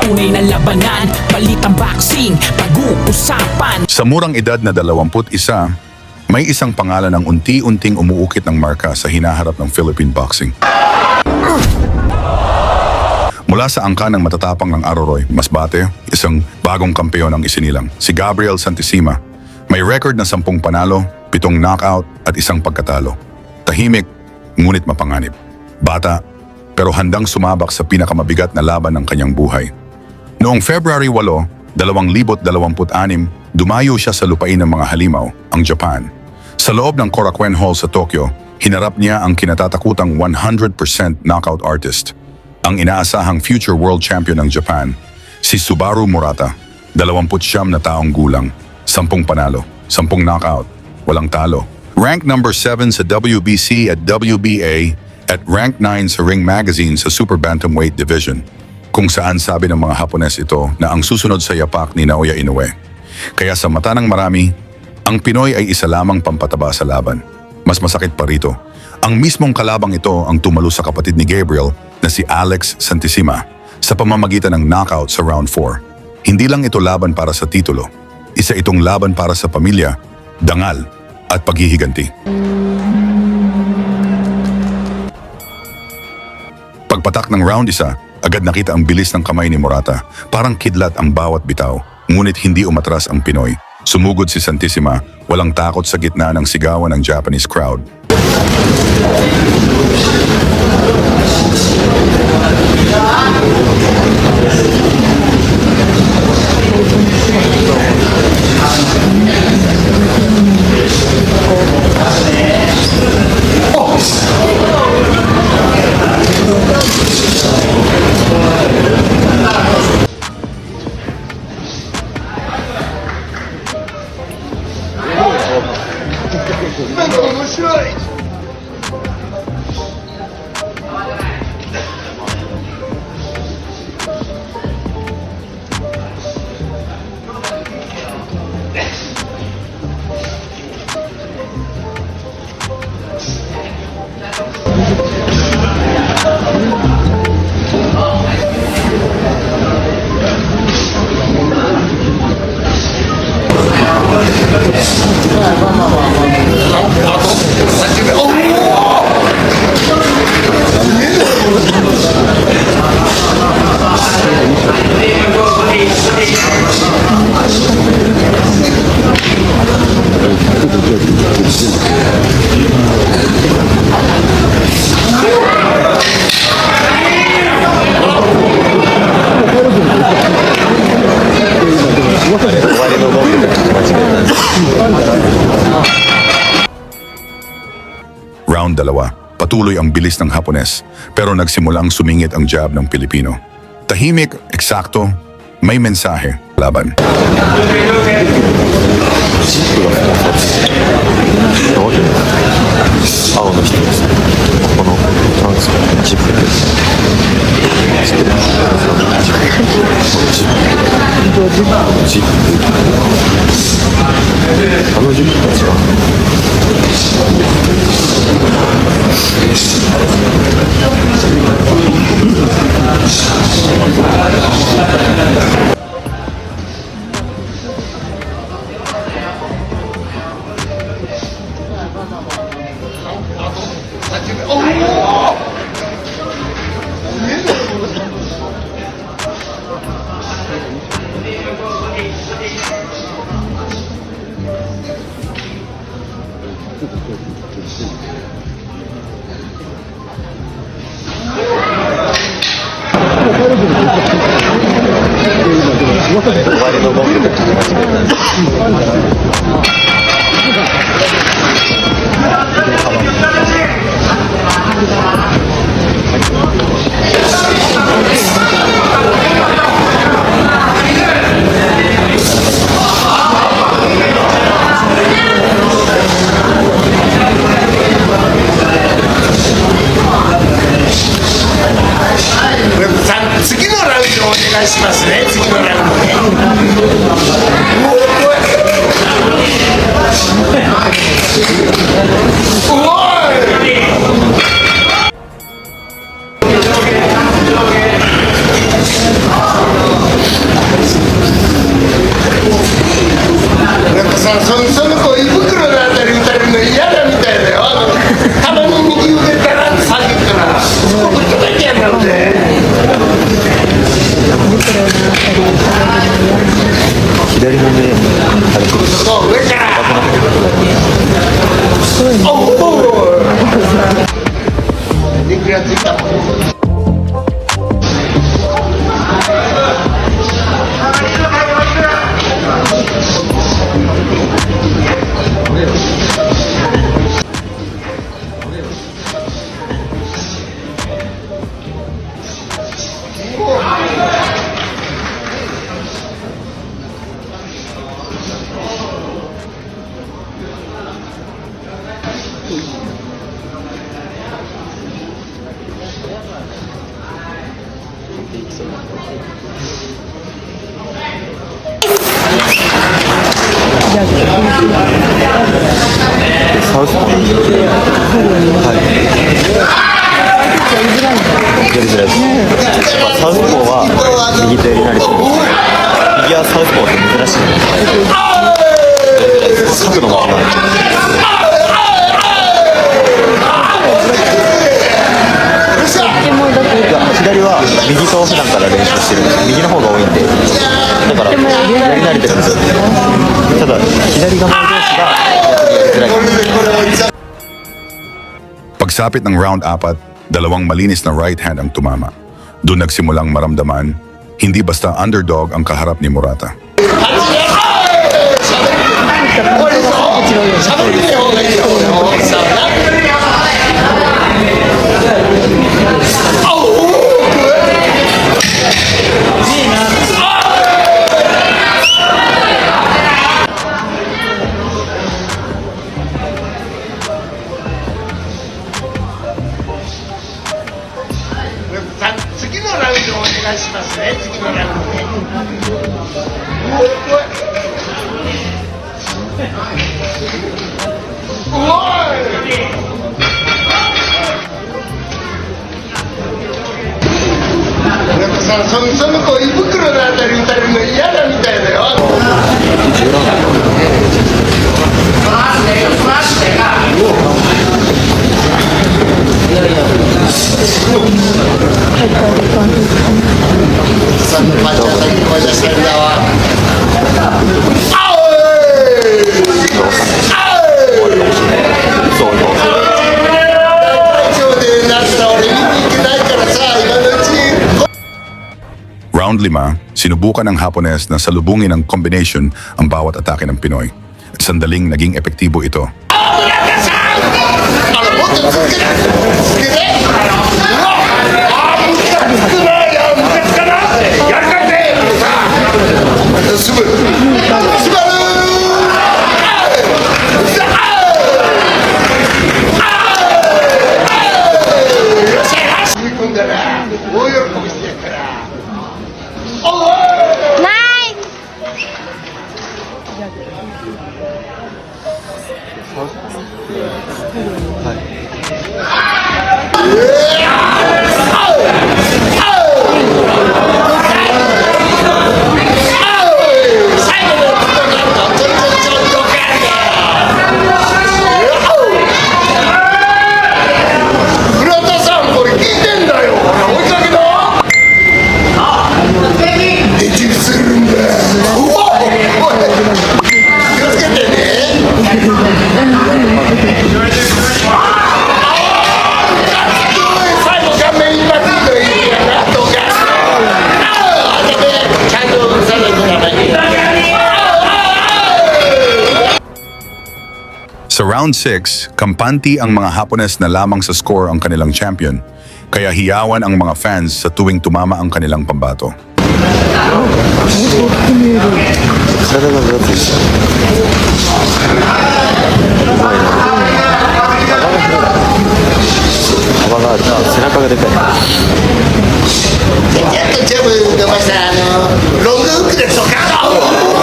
tunay na labanan, balitang boxing, pag-uusapan. Sa murang edad na 21, may isang pangalan ang unti-unting umuukit ng marka sa hinaharap ng Philippine boxing. Mula sa angka ng matatapang ng Aroroy, Masbate, isang bagong kampeon ang isinilang, si Gabriel Santissima. May record na 10 panalo, 7 knockout at 1 pagkatalo. Tahimik, ngunit mapanganib. Bata, pero handang sumabak sa pinakamabigat na laban ng kanyang buhay. Noong February 8, 2026, dumayo siya sa lupain ng mga halimaw, ang Japan. Sa loob ng Korakuen Hall sa Tokyo, hinarap niya ang kinatatakutang 100% knockout artist, ang inaasahang future world champion ng Japan, si Subaru Murata, 29 na taong gulang, 10 panalo, 10 knockout, walang talo. Rank number 7 sa WBC at WBA at rank 9 sa Ring Magazine sa Super Bantamweight Division, kung saan sabi ng mga Hapones ito na ang susunod sa yapak ni Naoya Inoue. Kaya sa mata ng marami, ang Pinoy ay isa lamang pampataba sa laban. Mas masakit pa rito, ang mismong kalabang ito ang tumalo sa kapatid ni Gabriel na si Alex Santissima sa pamamagitan ng knockout sa round 4. Hindi lang ito laban para sa titulo, isa itong laban para sa pamilya, dangal at paghihiganti. Pagpatak ng round 1, agad nakita ang bilis ng kamay ni Murata. Parang kidlat ang bawat bitaw, ngunit hindi umatras ang Pinoy. Sumugod si Santissima, walang takot sa gitna ng sigawan ng Japanese crowd. Round 2, patuloy ang bilis ng Hapones, pero nagsimulang sumingit ang jab ng Pilipino. Tahimik, eksakto, may mensahe, laban. ていきそう。サウスポー。はい。やりづらいです。サウスポーは右手になりそうです。右はサウスポーって珍しい。角度が違う。左は右と普段から練習してるんです。右の方が多いんで、だからやり慣れてるんですよ。ただ左構え同士がやりづらい。Pagsapit ng round 4, dalawang malinis na right hand ang tumama. Doon nagsimulang maramdaman, hindi basta underdog ang kaharap ni Murata.その子胃袋のあたり打たれるの嫌だみたいだよ。Round 5, sinubukan ng Hapones na salubungin ng combination ang bawat atake ng Pinoy. At sandaling naging epektibo ito. Sa round 6, kampante ang mga Hapones na lamang sa score ang kanilang champion, kaya hiyawan ang mga fans sa tuwing tumama ang kanilang pambato. 体が分厚いし。幅がある。背中がでかい。ちょっとジャブ伸ばしたロングフックでドカン。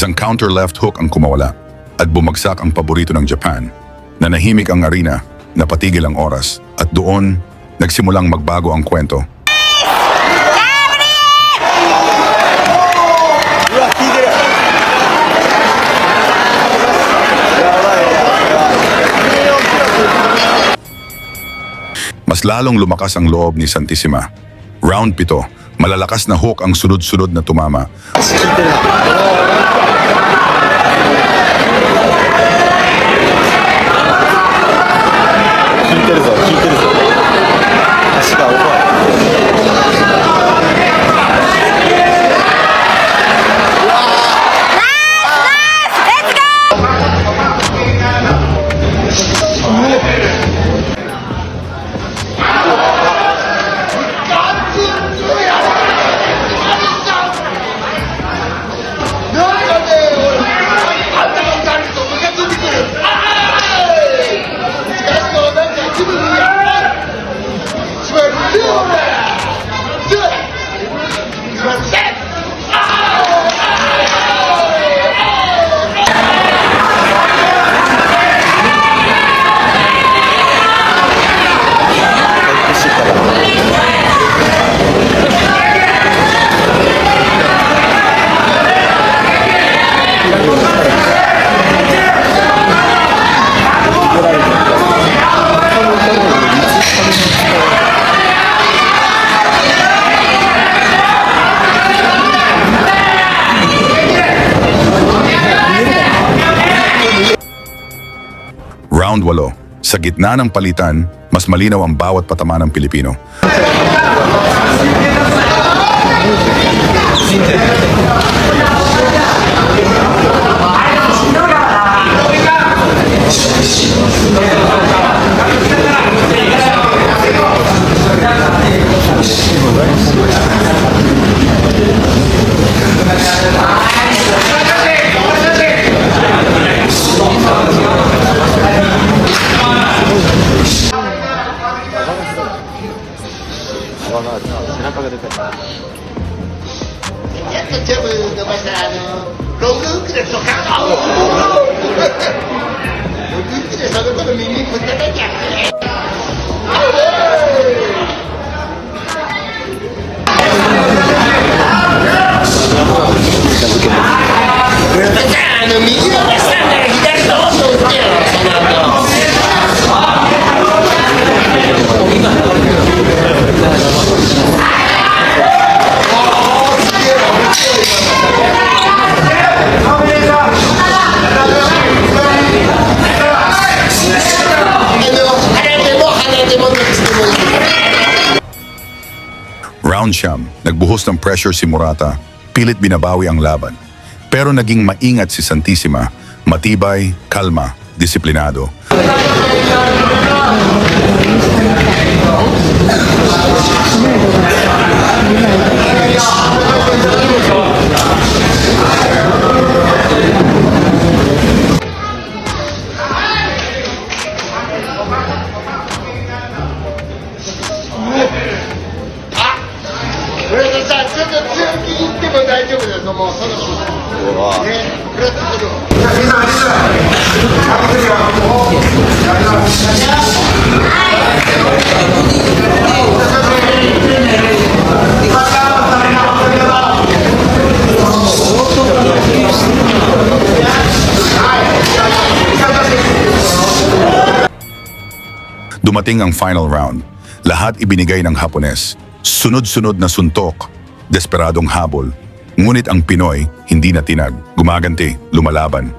Isang counter left hook ang kumawala at bumagsak ang paborito ng Japan. Nanahimik ang arena, napatigil ang oras at doon nagsimulang magbago ang kwento. Mas lalong lumakas ang loob ni Santissima. Round 7, malalakas na hook ang sunod-sunod na tumama. Round 8. Sa gitna ng palitan, mas malinaw ang bawat patama ng Pilipino. Round 9, nagbuhos ng pressure si Murata, pilit binabawi ang laban. Pero naging maingat si Santissima, matibay, kalma, disiplinado. Dumating ang final round. Lahat ibinigay ng Hapones. Sunod-sunod na suntok, desperadong habol. Ngunit ang Pinoy hindi natinag. Gumaganti, lumalaban.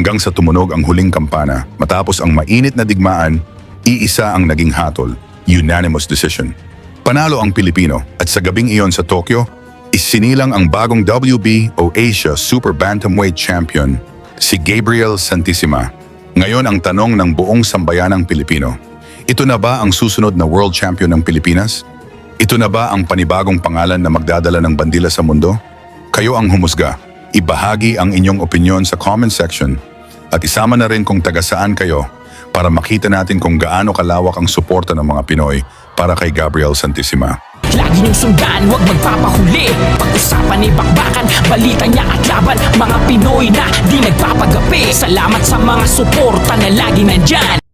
hanggang sa tumunog ang huling kampana. Matapos ang mainit na digmaan, iisa ang naging hatol, unanimous decision. Panalo ang Pilipino at sa gabing iyon sa Tokyo, isinilang ang bagong WB o Asia Super Bantamweight Champion, si Gabriel Santissima. Ngayon ang tanong ng buong sambayanang Pilipino, ito na ba ang susunod na World Champion ng Pilipinas? Ito na ba ang panibagong pangalan na magdadala ng bandila sa mundo? Kayo ang humusga. Ibahagi ang inyong opinyon sa comment section at isama na rin kung taga saan kayo para makita natin kung gaano kalawak ang suporta ng mga Pinoy para kay Gabriel Santissima. Lagi niyong sundan, huwag magpapahuli. Pag-usapan ni bakbakan, balita niya at laban. Mga Pinoy na di nagpapagapi. Salamat sa mga suporta na lagi nandyan.